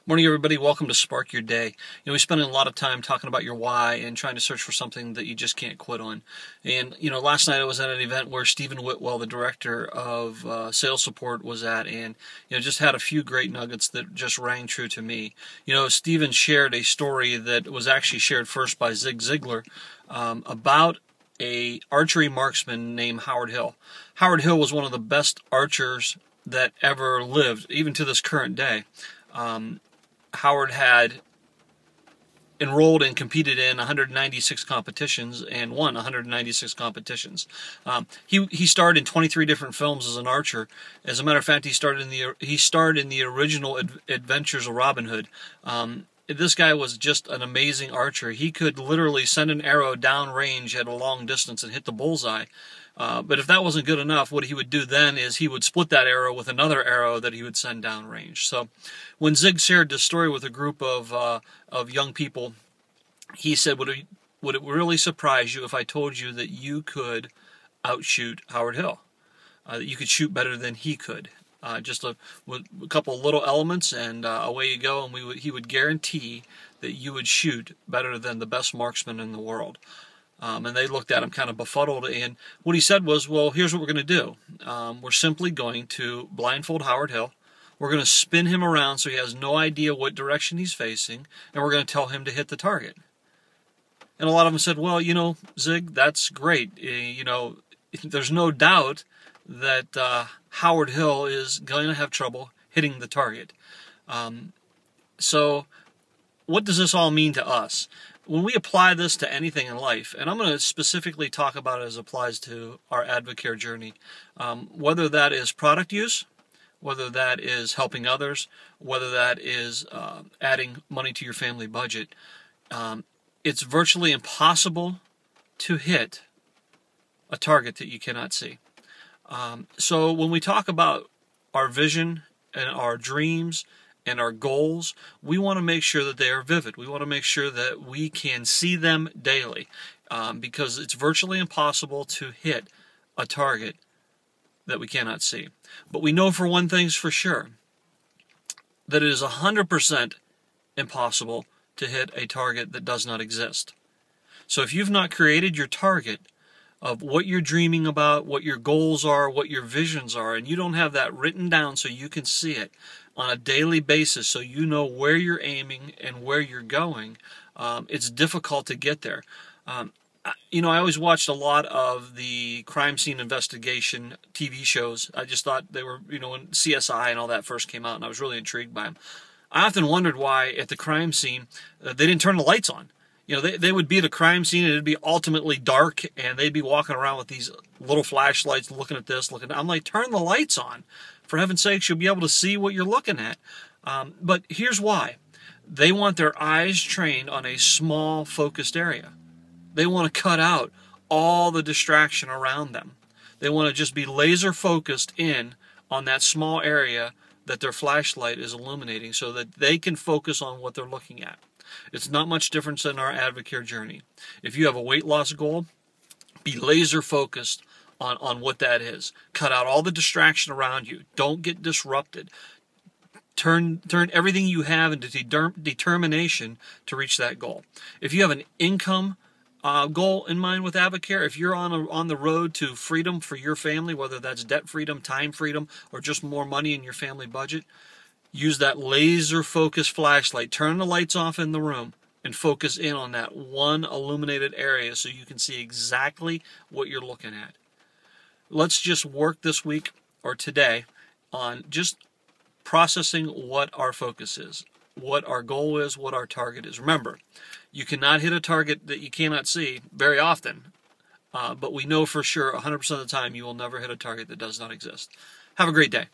Morning, everybody. Welcome to Spark Your Day. We spend a lot of time talking about your why and trying to search for something that you just can't quit on. And, last night I was at an event where Stephen Whitwell, the director of sales support, was at, and, just had a few great nuggets that just rang true to me. Stephen shared a story that was actually shared first by Zig Ziglar about a archery marksman named Howard Hill. Howard Hill was one of the best archers that ever lived, even to this current day. Howard had enrolled and competed in 196 competitions and won 196 competitions. He starred in 23 different films as an archer. As a matter of fact, he starred in the original Adventures of Robin Hood. This guy was just an amazing archer. He could literally send an arrow downrange at a long distance and hit the bullseye. But if that wasn't good enough, what he would do then is he would split that arrow with another arrow that he would send downrange. So when Zig shared this story with a group of young people, he said, would it really surprise you if I told you that you could outshoot Howard Hill? That you could shoot better than he could? With a couple of little elements, and away you go, and he would guarantee that you would shoot better than the best marksman in the world. And they looked at him kind of befuddled, and what he said was, well, here's what we're going to do. We're simply going to blindfold Howard Hill. We're going to spin him around so he has no idea what direction he's facing, and we're going to tell him to hit the target. And a lot of them said, well, Zig, that's great. There's no doubt that Howard Hill is going to have trouble hitting the target. So what does this all mean to us? When we apply this to anything in life, and I'm going to specifically talk about it as it applies to our Advocare journey, whether that is product use, whether that is helping others, whether that is adding money to your family budget, it's virtually impossible to hit a target that you cannot see. So when we talk about our vision and our dreams and our goals, we want to make sure that they are vivid. We want to make sure that we can see them daily, because it's virtually impossible to hit a target that we cannot see. But we know for one thing's for sure, that it is 100% impossible to hit a target that does not exist. So if you've not created your target of what you're dreaming about, what your goals are, what your visions are, and you don't have that written down so you can see it on a daily basis so you know where you're aiming and where you're going, it's difficult to get there. I always watched a lot of the crime scene investigation TV shows. I just thought they were, when CSI and all that first came out, and I was really intrigued by them. I often wondered why at the crime scene they didn't turn the lights on. They would be at a crime scene and it'd be ultimately dark, and they'd be walking around with these little flashlights looking at this, I'm like, turn the lights on. For heaven's sakes, you'll be able to see what you're looking at. But here's why. They want their eyes trained on a small, focused area. They want to cut out all the distraction around them. They want to just be laser focused in on that small area that their flashlight is illuminating so that they can focus on what they're looking at. It's not much different than our Advocare journey. If you have a weight loss goal, be laser focused on what that is. Cut out all the distraction around you. Don't get disrupted. Turn everything you have into determination to reach that goal. If you have an income goal in mind with Advocare, if you're on the road to freedom for your family, whether that's debt freedom, time freedom, or just more money in your family budget, use that laser focused flashlight. Turn the lights off in the room and focus in on that one illuminated area so you can see exactly what you're looking at. Let's just work this week or today on just processing what our focus is, what our goal is, what our target is. Remember, you cannot hit a target that you cannot see very often, but we know for sure 100% of the time you will never hit a target that does not exist. Have a great day.